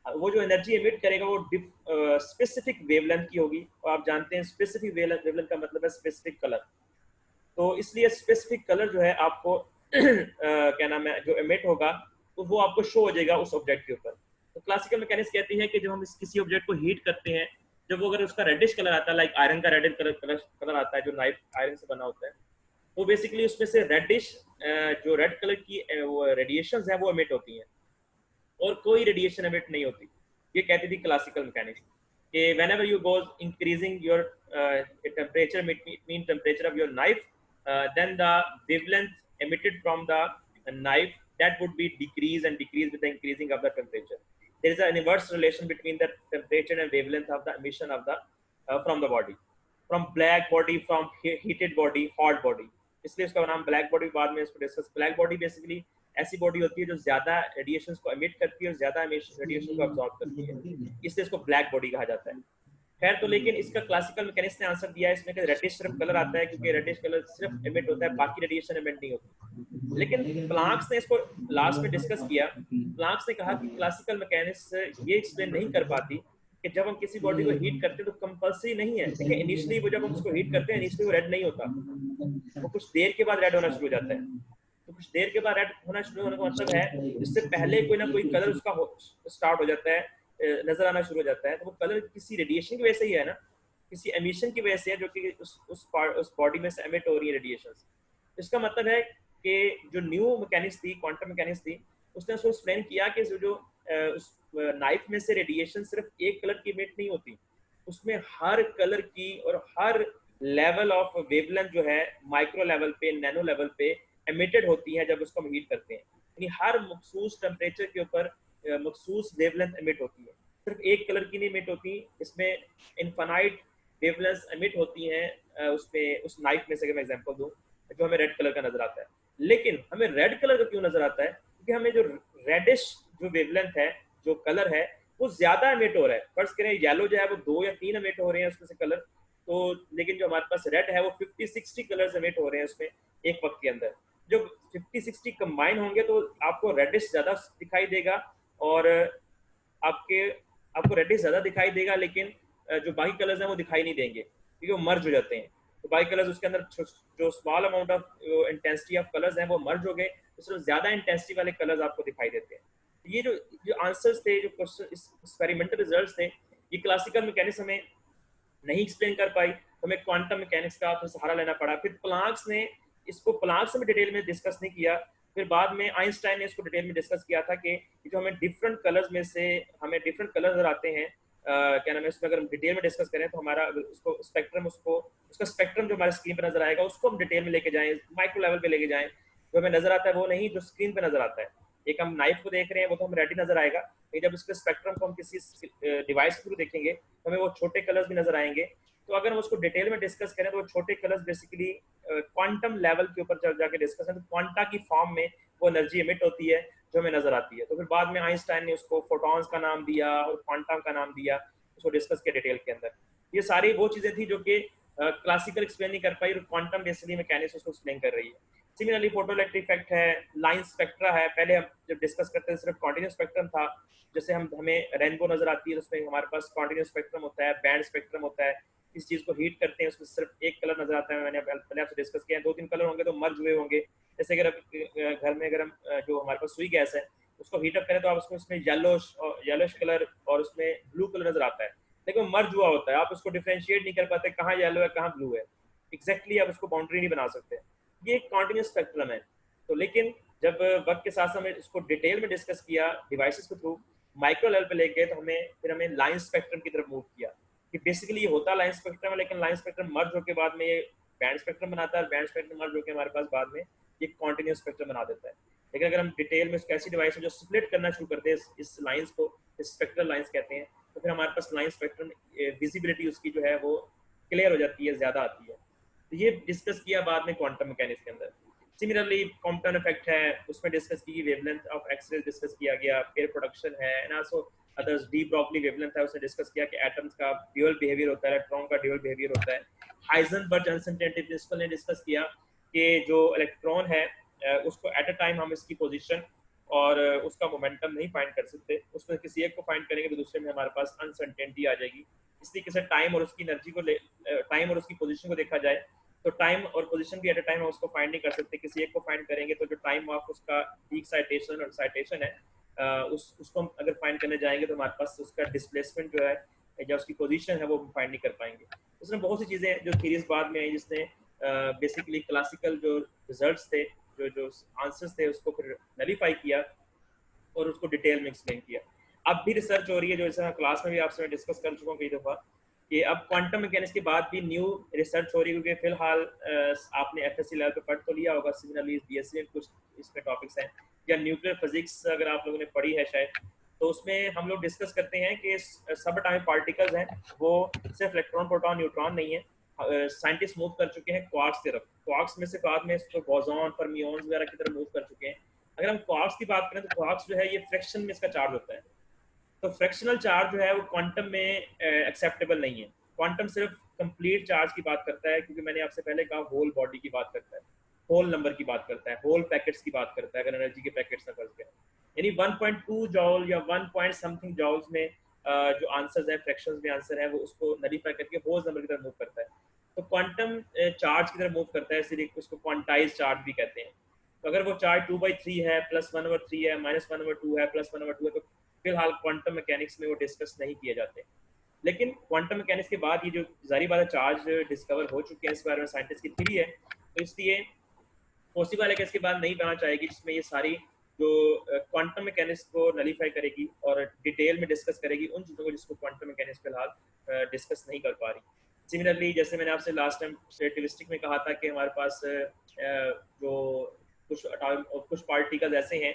वो जो एनर्जी एमिट करेगा वो स्पेसिफिक वेवलेंथ की होगी, और आप जानते हैं स्पेसिफिक वेवलेंथ का मतलब है स्पेसिफिक कलर। तो इसलिए स्पेसिफिक कलर जो है आपको क्या नाम है जो एमिट होगा तो वो आपको शो हो जाएगा उस ऑब्जेक्ट के ऊपर। तो क्लासिकल मैकेनिक्स कहती है कि जब हम किसी ऑब्जेक्ट को हीट करते हैं, जब वो अगर उसका रेडिश कलर आता है, लाइक आयरन का रेड कलर आता है जो नाइफ आयरन से बना होता है, तो बेसिकली उसमें से रेडिश जो रेड कलर की वो रेडिएशंस है वो एमिट होती हैं और कोई रेडिएशन एमिट नहीं होती। ये कहती थी क्लासिकल मैकेनिक्स कि whenever you goes increasing your temperature, mean temperature of your knife, then the wavelength emitted from the knife that would be decrease and decrease with the increasing of the temperature. There is an inverse relation between the temperature and wavelength of the emission of the from the body, from black body, from heated body, hot body. इसलिए इसका नाम ब्लैक बॉडी, बाद में इसको डिस्कस। ब्लैक बॉडी बेसिकली ऐसी बॉडी होती है जो ज्यादा रेडिएशंस को एमिट करती है और ज्यादा रेडिएशन को अब्सॉर्ब करती है, इसलिए इसको ब्लैक बॉडी कहा जाता है। खैर, तो लेकिन इसका क्लासिकल मैकेनिक्स ने आंसर दिया है इसमें कि रेडिश सिर्फ कलर आता है, क्योंकि रेडिश कलर सिर्फ एमिट होता है, बाकी रेडिएशन एमिट नहीं होती। लेकिन प्लांक्स ने इसको लास्ट में डिस्कस किया। प्लांक्स ने कहा कि क्लासिकल मैकेनिक्स ये एक्सप्लेन नहीं कर पाती कि जब हम किसी बॉडी को हीट करते हैं तो कंपल्सरी नहीं है। देखिए, इनिशियली वो जब हम उसको हीट करते हैं इनिशियली वो रेड नहीं होता, वो कुछ देर के बाद रेड होना शुरू हो जाता है। तो कुछ देर के बाद रेड होना शुरू होने का मतलब है इससे पहले कोई ना कोई कलर उसका स्टार्ट हो जाता है, नजर आना शुरू हो जाता है। तो वो कलर किसी रेडिएशन की वजह से ही है ना, किसी एमिशन की वजह से है, जो कि उस बॉडी में से एमिट हो रही है रेडिएशंस। इसका मतलब है कि जो न्यू मैकेनिक्स थी, क्वांटम मैकेनिक्स थी, उसने उसको एक्सप्लेन किया कि जो उस नाइफ में से रेडिएशन सिर्फ एक कलर की एमिट नहीं होती, उसमें हर कलर की और हर लेवल ऑफ वेवलेंथ जो है माइक्रो लेवल पे, नैनो लेवल पे एमिटेड होती है जब उसको हम हीट करते हैं। यानी हर मखसूस टेम्परेचर के ऊपर मखसूस वेवलेंथ एमिट होती है, सिर्फ एक कलर की नहीं एमिट होती, इसमें इनफाइनाइट वेवलेंथ एमिट होती हैं उसमें, उस नाइफ में से अगर मैं एग्जांपल दूं, जो हमें रेड कलर का नजर आता है। लेकिन हमें रेड कलर का क्यों नजर आता है? क्योंकि हमें जो रेडिश जो वेवलेंथ है, जो कलर है, वो ज्यादा एमिट हो रहा है। फर्स्ट करें येलो जो है वो 2 या 3 एमिट हो रहे हैं उसमें से कलर, तो लेकिन जो हमारे पास रेड है वो 50-60 कलर्स एमिट हो रहे हैं उसमें एक वक्त के अंदर। जो 50-60 कंबाइन होंगे तो आपको रेडिश ज्यादा दिखाई देगा, और आपको रेडिश ज्यादा दिखाई देगा, लेकिन जो बाकी कलर्स हैं वो दिखाई नहीं देंगे क्योंकि वो मर्ज हो जाते हैं। तो बाकी कलर्स उसके अंदर जो small amount of intensity of colours हैं वो मर्ज हो गए, उसमें ज्यादा इंटेंसिटी वाले कलर्स आपको दिखाई देते हैं। ये जो आंसर्स थे, जो क्वेश्चन एक्सपेरिमेंटल रिजल्ट्स थे, ये क्लासिकल मैकेनिक्स हमें नहीं एक्सप्लेन कर पाई, तो हमें क्वांटम मैकेनिक्स का फिर सहारा लेना पड़ा। फिर प्लांक्स ने इसको प्लांक्स में डिटेल में डिस्कस नहीं किया, फिर बाद में आइंस्टाइन ने इसको डिटेल में डिस्कस किया था कि जो हमें डिफरेंट कलर्स में से हमें डिफरेंट कलर नजर आते हैं, क्या नाम है, इसमें अगर हम डिटेल में डिस्कस करें तो हमारा उसको स्पेक्ट्रम, उसका स्पेक्ट्रम जो हमारे स्क्रीन पर नजर आएगा उसको हम डिटेल में लेके जाएं, माइक्रो लेवल पे लेके जाएं। जो हमें नजर आता है वो नहीं जो स्क्रीन पे नजर आता है। एक हम नाइफ को देख रहे हैं वो तो हमें रेड ही नजर आएगा, लेकिन जब उसके स्पेक्ट्रम को हम किसी डिवाइस के थ्रू देखेंगे तो हमें वो छोटे कलर्स भी नजर आएंगे। तो अगर हम उसको डिटेल में डिस्कस करें तो वो छोटे कलर्स बेसिकली क्वांटम लेवल के ऊपर जाके डिस्कस करें तो क्वांटा की फॉर्म में वो एनर्जी एमिट होती है जो हमें नजर आती है। तो फिर बाद में आइंस्टाइन ने उसको फोटॉन्स का नाम दिया और क्वांटम का नाम दिया, उसको डिस्कस किया डिटेल के अंदर। ये सारी वो चीजें थी जो कि क्लासिकल एक्सप्लेन नहीं कर पाई और क्वांटम बेसिकली मैकेनिक्स उसको एक्सप्लेन कर रही है। सिमिलरली फोटोइलेक्ट्रिक इफेक्ट है, लाइन स्पेक्ट्रा है। पहले हम जब डिस्कस करते थे सिर्फ कॉन्टिन्यूस स्पेक्ट्रम था, जैसे हमें रेनबो नजर आती है तो उसमें हमारे पास कॉन्टिन्यूस स्पेक्ट्रम होता है, बैंड स्पेक्ट्रम होता है, किसी चीज़ को हीट करते हैं उसमें सिर्फ एक कलर नजर आता है, मैंने पहले आपसे डिस्कस किया है, 2-3 कलर होंगे तो मर्ज हुए होंगे। जैसे अगर घर में अगर हम जो हमारे पास सुई गैस है उसको हीट अप करें तो आप उसमें येलोश कलर और उसमें ब्लू कलर नजर आता है, लेकिन वो मर्ज हुआ होता है, आप उसको डिफ्रेंशिएट नहीं कर पाते कहाँ येलो है कहाँ ब्लू है, एग्जैक्टली आप उसको बाउंड्री नहीं बना सकते। ये एक कॉन्टिन्यूस स्पेक्ट्रम है। तो लेकिन जब वक्त के साथ हमें इसको डिटेल में डिस्कस किया डिवाइसेस के थ्रू, माइक्रो लेवल पे ले गए, तो हमें लाइन स्पेक्ट्रम की तरफ मूव किया कि बेसिकली ये होता लाइन स्पेक्ट्रम है, लेकिन लाइन स्पेक्ट्रम मर्ज होकर बाद में ये बैंड स्पेक्ट्रम बनाता है, और बैंड स्पेक्ट्रम मर्ज होकर हमारे पास बाद में ये कॉन्टिन्यूस स्पेक्ट्रम बना देता है। लेकिन अगर हम डिटेल में ऐसी डिवाइस जो स्प्लिट करना शुरू करते हैं इस लाइंस को, स्पेक्ट्रल लाइंस कहते हैं, तो फिर हमारे पास लाइन स्पेक्ट्रम विजिबिलिटी उसकी जो है वो क्लियर हो जाती है, ज़्यादा आती है। तो ये डिस्कस किया बाद में क्वांटम मैकेनिक्स के अंदर। सिमिलरली कॉम्पटन इफेक्ट है, उसमें डिस्कस की वेवलेंथ ऑफ एक्स-रेज डिस्कस किया गया, पेयर प्रोडक्शन है, and also others de Broglie wavelength है, उसने डिस्कस किया कि एटम्स का ड्यूअल बिहेवियर होता है, इलेक्ट्रॉन का ड्यूअल बिहेवियर होता है। हाइजेनबर्ग अनसर्टेनिटी प्रिंसिपल ने डिस्कस किया कि जो इलेक्ट्रॉन है उसको एट अ टाइम हम इसकी पोजीशन और उसका मोमेंटम नहीं फाइंड कर सकते, उसमें किसी एक को फाइंड करेंगे तो दूसरे में हमारे पास अनसर्टेनिटी आ जाएगी। इस तरीके से टाइम और उसकी एनर्जी को टाइम और उसकी पोजीशन को देखा जाए तो टाइम और पोजीशन भी एट अ टाइम हम उसको फाइंड नहीं कर सकते, किसी एक को फाइंड करेंगे तो जो टाइम ऑफ उसका पीक साइटेशन और साइटेशन है उसको हम अगर फाइंड करने जाएंगे तो हमारे पास उसका डिस्प्लेसमेंट जो है या उसकी पोजीशन है वो हम फाइंड नहीं कर पाएंगे। उसमें बहुत सी चीज़ें जो थीरीज बाद में आई जिसने बेसिकली क्लासिकल जो रिजल्ट्स थे, जो आंसर्स थे, उसको फिर नलीफाई किया और उसको डिटेल में एक्सप्लेन किया। अब भी रिसर्च हो रही है, जो जैसे क्लास में भी आपसे मैं डिस्कस कर चुका हूँ कई दफ़ा, कि अब क्वांटम मैकेनिक्स के बाद भी न्यू रिसर्च हो रही है, क्योंकि फिलहाल आपने एफएससी लेवल पे पढ़ तो लिया होगा, सिमिलरली बीएससी में कुछ इसमें टॉपिक्स हैं, या न्यूक्लियर फिजिक्स अगर आप लोगों ने पढ़ी है शायद, तो उसमें हम लोग डिस्कस करते हैं कि सब एटॉमिक पार्टिकल्स हैं वो सिर्फ इलेक्ट्रॉन प्रोटॉन न्यूट्रॉन नहीं है। साइंटिस्ट मूव कर चुके हैं क्वार्क्स की तरफ, क्वार्क्स में से बाद में बोसॉन फर्मियोन्स वगैरह की तरफ मूव कर चुके हैं। अगर हम क्वार्क्स की बात करें तो क्वार्क्स जो है ये फ्रैक्शन में इसका चार्ज होता है, तो फ्रैक्शनल चार्ज जो है वो क्वांटम में एक्सेप्टेबल नहीं है। क्वांटम सिर्फ कंप्लीट चार्ज की बात करता है, क्योंकि मैंने आपसे पहले कहा होल बॉडी की बात करता है, होल नंबर की बात करता है, होल पैकेट्स की बात करता है, अगर एनर्जी के पैकेट्स ना फर्ज करें, यानी 1.2 जॉल या 1 पॉइंट समथिंग जॉल्स में जो आंसर्स हैं, फ्रैक्शंस में आंसर है, वो उसको नलीफाई करके होल नंबर की तरफ मूव करता है। तो क्वांटम चार्ज की तरफ मूव करता है, इसलिए उसको क्वांटाइज चार्ज भी कहते हैं। तो अगर वो चार्ज 2/3 है, +1/3 है, -1/2 है, +1/2 है, तो फिलहाल क्वांटम मैकेनिक्स में वो डिस्कस नहीं किए जाते। लेकिन क्वांटम मैकेनिक्स के बाद ये जो जारी बात है चार्ज डिस्कवर हो चुके हैं, इस बारे में साइंटिस्ट की थ्योरी है, तो इसलिए पॉसिबल है कि इसके बाद नहीं बना चाहेगी जिसमें ये सारी जो क्वांटम मैकेनिक्स को नलीफाई करेगी और डिटेल में डिस्कस करेगी उन चीज़ों को जिसको क्वांटम मैकेनिक्स फिलहाल डिस्कस नहीं कर पा रही। सिमिलरली जैसे मैंने आपसे लास्ट टाइम रिलेटिविस्टिक में कहा था कि हमारे पास जो कुछ पार्टिकल्स ऐसे हैं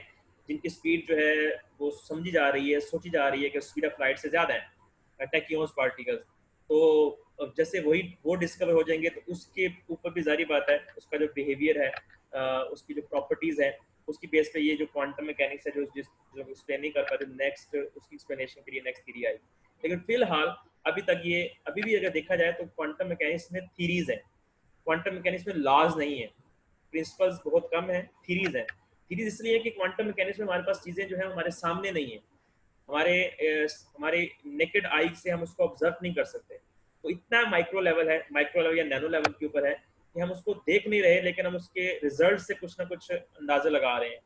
जिनकी स्पीड जो है वो समझी जा रही है, सोची जा रही है कि स्पीड ऑफ लाइट से ज़्यादा है, टैक्यून्स पार्टिकल्स। तो जैसे वो डिस्कवर हो जाएंगे तो उसके ऊपर भी जारी बात है उसका जो बिहेवियर है, उसकी जो प्रॉपर्टीज़ है, उसकी बेस पे ये जो क्वांटम मैकेनिक्स है जो एक्सप्लेन नहीं कर पाते, नेक्स्ट उसकी एक्सप्लेनेशन के लिए नेक्स्ट थ्योरी आई। लेकिन फिलहाल अभी भी अगर देखा जाए तो क्वांटम मैकेनिक्स में थ्योरीज है, क्वांटम मैकेनिक्स में लॉज नहीं है, प्रिंसिपल्स बहुत कम है, थ्योरीज है। थ्योरीज इसलिए कि क्वांटम मैकेनिक्स में हमारे पास चीज़ें जो है हमारे सामने नहीं है, हमारे नेकेड आई से हम उसको ऑब्जर्व नहीं कर सकते। तो इतना माइक्रो लेवल या नैनो लेवल के ऊपर है कि हम उसको देख नहीं रहे, लेकिन हम उसके रिजल्ट से कुछ ना कुछ अंदाजा लगा रहे हैं,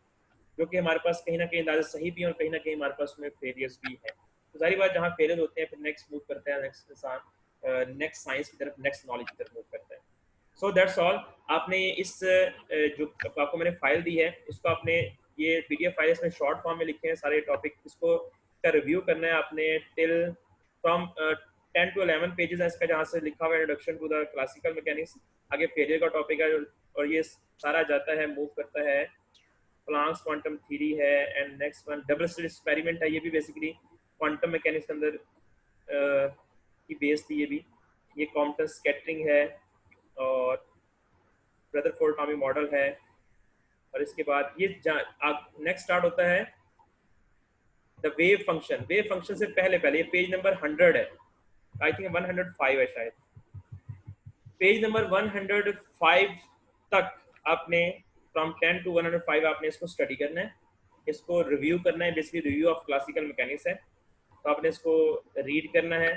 जो कि हमारे पास कहीं ना कहीं अंदाजा सही भी है और कहीं ना कहीं हमारे पास उसमें फेलियर्स भी है। तो सारी बात जहाँ फेलियर होते हैं फिर नेक्स्ट मूव करते हैं, नेक्स्ट इंसान नेक्स्ट साइंस की तरफ, नेक्स्ट नॉलेज की तरफ मूव करता है। So that's all. आपने इस जो आपको मैंने फाइल दी है इसको आपने ये PDF फाइल इसमें शॉर्ट फॉर्म में लिखे हैं सारे टॉपिक, इसको का रिव्यू करना है आपने टिल फ्रॉम 10 to 11 पेजेस है इसका, जहाँ से लिखा हुआ है introduction to the classical mechanics, आगे फेलियर का टॉपिक है और ये सारा जाता है मूव करता है प्लांक्स क्वांटम थ्योरी है, and next one double slit experiment है, ये भी बेसिकली क्वांटम मैकेनिक्स के अंदर की बेस थी, ये कॉम्पटन स्कैटरिंग है और रदरफोर्ड एटॉमिक मॉडल है। और इसके बाद ये नेक्स्ट स्टार्ट होता है the wave function. Wave function से पहले ये पेज नंबर 100 है, आई थिंक 105 है शायद, पेज नंबर 105 तक आपने फ्रॉम 10 to 105 आपने इसको स्टडी करना है, इसको रिव्यू करना है, basically review of classical mechanics है, तो आपने इसको रीड करना है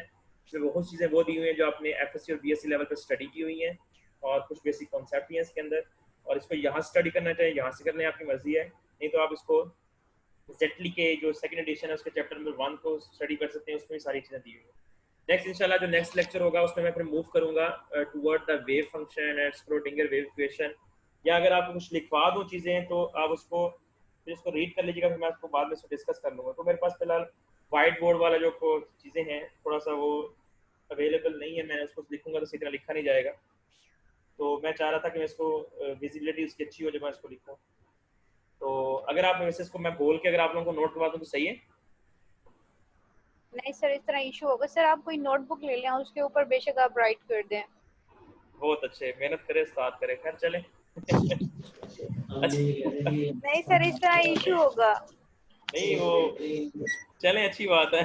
इसमें बहुत चीज़ें वो दी हुई हैं जो आपने एफएससी और बीएससी लेवल पर स्टडी की हुई हैं, और कुछ बेसिक कॉन्सेप्ट भी हैं इसके अंदर, और इसको यहाँ स्टडी करना चाहिए, यहाँ से करने आपकी मर्जी है, नहीं तो आप इसको जेटली के जो सेकंड एडिशन है उसके चैप्टर नंबर 1 को स्टडी कर सकते हैं, उसमें सारी चीज़ें दी हुई हैं। नेक्स्ट इंशाल्लाह जो नेक्स्ट लेक्चर होगा उसमें मैं फिर मूव करूंगा toward the wave function and Schrödinger wave equation, या अगर आपको कुछ लिखवा दूँ चीज़ें तो आप उसको फिर इसको रीड कर लीजिएगा, फिर मैं उसको बाद में इसको डिस्कस कर लूँगा। तो मेरे पास फिलहाल वाइट बोर्ड वाला जो चीज़ें हैं थोड़ा सा वो अवेलेबल नहीं है, मैं उसको लिखूंगा तो सीधी तरह लिखा नहीं जाएगा, तो मैं चाह रहा था कि मैं इसको विजिबिलिटी उसकी अच्छी हो जब मैं इसको लिखूँ। तो अगर आप वैसे इसको मैं बोल के अगर आप लोगों को नोट करवा दूँ तो सही है? नहीं सर, इस तरह इशू होगा सर, आप कोई नोटबुक ले लें, उसके ऊपर बेशक आप राइट कर दें। बहुत अच्छे, मेहनत करे साथ करे, खैर चले। नहीं सर, इस तरह इशू होगा। नहीं वो चलें, अच्छी बात है।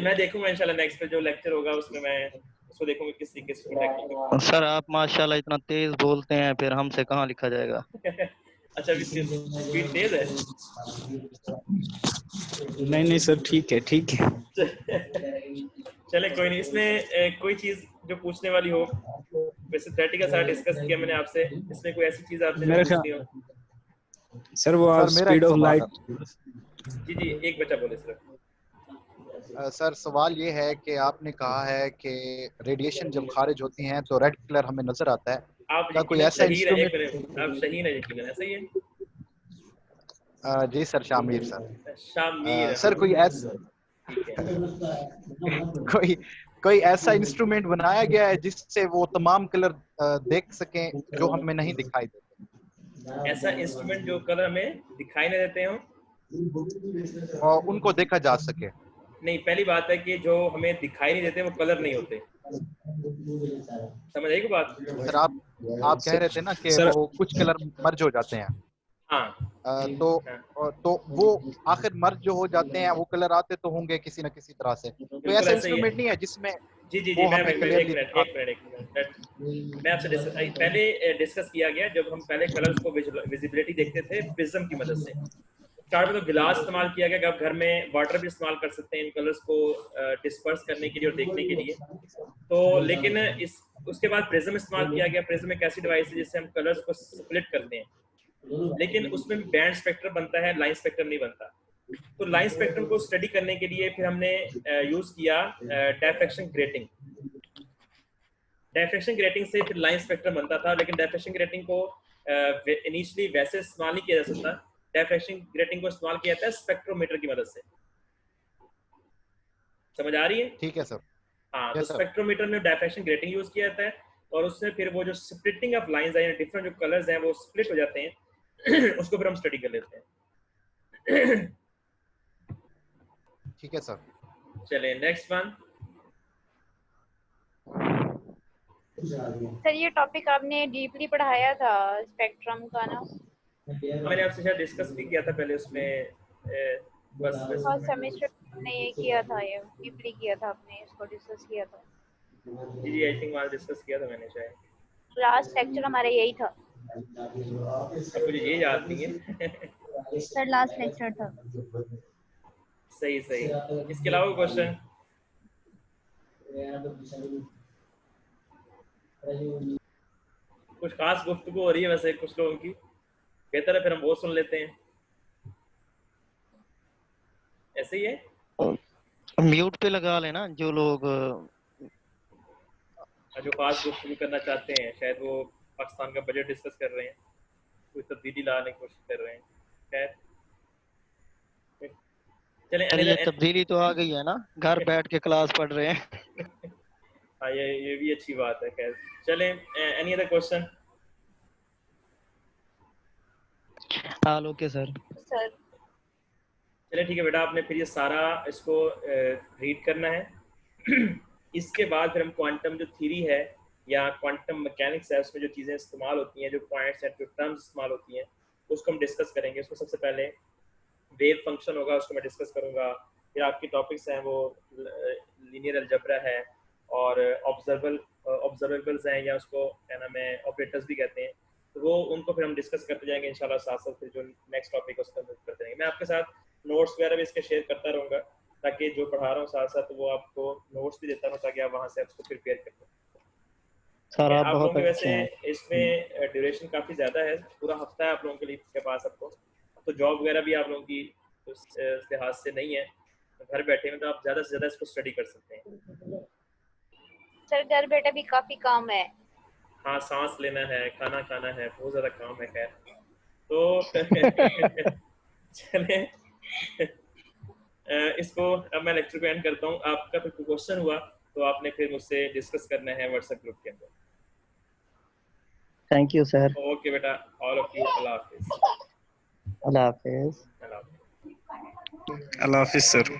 मैं देखूंगा इंशाल्लाह नेक्स्ट पे जो लेक्चर होगा उसमें मैं उसको देखूंगा किस तरीके से टेक्निकल। सर आप माशाल्लाह इतना तेज बोलते हैं, फिर हमसे कहाँ लिखा जाएगा। अच्छा स्पीड तेज है। नहीं सर, ठीक है ठीक है। चले कोई नहीं, इसमें कोई चीज जो पूछने वाली हो, वैसे 30 का सारा डिस्कस किया मैंने आपसे, इसमें कोई ऐसी चीज आपने मेरा जो पूछनी हो? सर वो आप स्पीड ऑफ लाइट। जी एक बच्चा बोले सर। सर सवाल ये है कि आपने कहा है कि रेडिएशन जब खारिज होती हैं तो रेड कलर हमें नजर आता है, आप क्या कोई ऐसा इंस्ट्रूमेंट? आप शहीन है यकीनन, ऐसा ही है? जी sir, Shamir sir. Shamir sir कोई ऐसा कोई ऐसा इंस्ट्रूमेंट बनाया गया है जिससे वो तमाम कलर देख सकें जो हमें नहीं दिखाई देते? ऐसा इंस्ट्रूमेंट जो कलर हमें दिखाई नहीं देते हो और उनको देखा जा सके? नहीं, पहली बात है कि जो हमें दिखाई नहीं देते वो कलर नहीं होते, समझ आई को बात? सर आप कह रहे थे ना कि वो कुछ कलर मर्ज हो जाते हैं। हाँ। तो वो आखिर मर्ज जो हो जाते हैं वो कलर आते तो होंगे किसी न किसी तरह से, तो ऐसा इंस्ट्रूमेंट नहीं है जिसमें? जी मैं एक मिनट मैं आपसे पहले डिस्कस किया गया, जब हम पहले कलर्स को विजिबिलिटी देखते थे प्रिज्म की मदद से। स्टार्ट में तो गिलास इस्तेमाल किया गया, आप घर में वाटर भी इस्तेमाल कर सकते हैं इन कलर्स को डिस्पर्स करने के लिए और देखने के लिए। तो लेकिन उसके बाद प्रिज्म इस्तेमाल किया गया। प्रिज्म एक ऐसी डिवाइस है जिससे हम कलर्स को स्प्लिट करते हैं, लेकिन उसमें बैंड स्पेक्ट्रम बनता है, लाइन स्पेक्ट्रम नहीं बनता। तो लाइन स्पेक्ट्रम को स्टडी करने के लिए फिर हमने यूज किया डायफ्रैक्शन ग्रेटिंग। डायफ्रैक्शन ग्रेटिंग से फिर लाइन स्पेक्ट्रम बनता था, लेकिन डायफ्रैक्शन ग्रेटिंग को इनिशियली वैसे इस्तेमाल नहीं किया जा सकता। डायफ्रैक्शन ग्रेटिंग को इस्तेमाल किया जाता है स्पेक्ट्रोमीटर की मदद से। समझ आ रही है? ठीक है सर। हाँ, तो स्पेक्ट्रोमीटर में डायफ्रैक्शन ग्रेटिंग यूज किया जाता है, और उससे फिर वो जो स्प्लिटिंग ऑफ लाइंस है, डिफरेंट जो कलर्स हैं वो स्प्लिट हो जाते हैं, उसको फिर हम स्टडी कर लेते हैं। ठीक है सर। चलिए नेक्स्ट वन। सर ये टॉपिक आपने डीपली पढ़ाया था स्पेक्ट्रम का ना? मैंने आपसे शायद डिस्कस भी किया था पहले उसमें, बस सेमेस्टर में ये किया था, ये डीपली किया था आपने, इसको डिस्कस किया था। जी आई थिंक वहाँ डिस्कस किया था मैंने शायद। लास्ट लेक्चर हमारा यही था। अब मुझे ये याद नहीं है। सर लास्ट लेक्चर था। सही। इसके अलावा क्वेश्चन? कुछ खास गुफ्तगू हो रही है वैसे कुछ लोगों की, बेहतर है फिर हम वो सुन लेते हैं। ऐसे ही है, म्यूट पे लगा लेना जो लोग जो खास गुफ्तगू करना चाहते हैं। शायद वो पाकिस्तान का बजट डिस्कस कर रहे हैं, कोई तब्दीली लाने की कोशिश कर रहे हैं। खैर चलिए, तब्दीली तो आ गई है ना, घर बैठ के क्लास पढ़ रहे हैं। हाँ, ये भी अच्छी बात है। खैर चलें, एनी अदर क्वेश्चन? हाँ ओके सर। चलिए ठीक है बेटा, आपने फिर ये सारा इसको रीड करना है। इसके बाद फिर हम क्वांटम जो थ्योरी है या क्वांटम मैकेनिक्स है, उसमें जो चीज़ें इस्तेमाल होती हैं, जो पॉइंट्स हैं, जो टर्म्स इस्तेमाल होती हैं, उसको हम डिस्कस करेंगे। उसमें सबसे पहले वेव फंक्शन होगा, उसको मैं डिस्कस करूँगा। फिर आपकी टॉपिक्स हैं वो लीनियर अलजेब्रा है, और ऑब्जर्वेबल्स हैं, या उसको क्या नाम है, ऑपरेटर्स भी कहते हैं। तो वो उनको फिर हम डिस्कस करते जाएंगे इंशाल्लाह साथ साथ। फिर जो नेक्स्ट टॉपिक है उसको करते रहेंगे। मैं आपके साथ नोट्स वगैरह भी इसके शेयर करता रहूँगा, ताकि जो पढ़ा रहा हूँ साथ साथ वो आपको नोट्स भी देता रहूँ ताकि आप वहाँ से उसको प्रिपेयर कर लें। सर आप आप लोगों बहुत के अच्छे वैसे हैं। इसमें ड्यूरेशन काफ़ी ज़्यादा है, पूरा हफ्ता है आप लोगों के लिए के पास आपको, तो जॉब वगैरह भी आप लोगों की उस लिहाज से नहीं है, तो घर बैठे में तो आप ज़्यादा से ज़्यादा इसको स्टडी कर सकते हैं। सर घर बैठे भी काफी काम है। हाँ, सांस लेना है, खाना खाना है, बहुत ज़्यादा काम है। खैर तो चले इसको अब मैं लेक्चर को एंड करता हूँ। आपका फिर कोई क्वेश्चन हुआ तो आपने फिर मुझसे डिस्कस करना है व्हाट्सएप ग्रुप के अंदर। Thank you sir. ओके बेटा, all of you, Allah Hafiz. Allah Hafiz. Allah Hafiz. Allah Hafiz sir.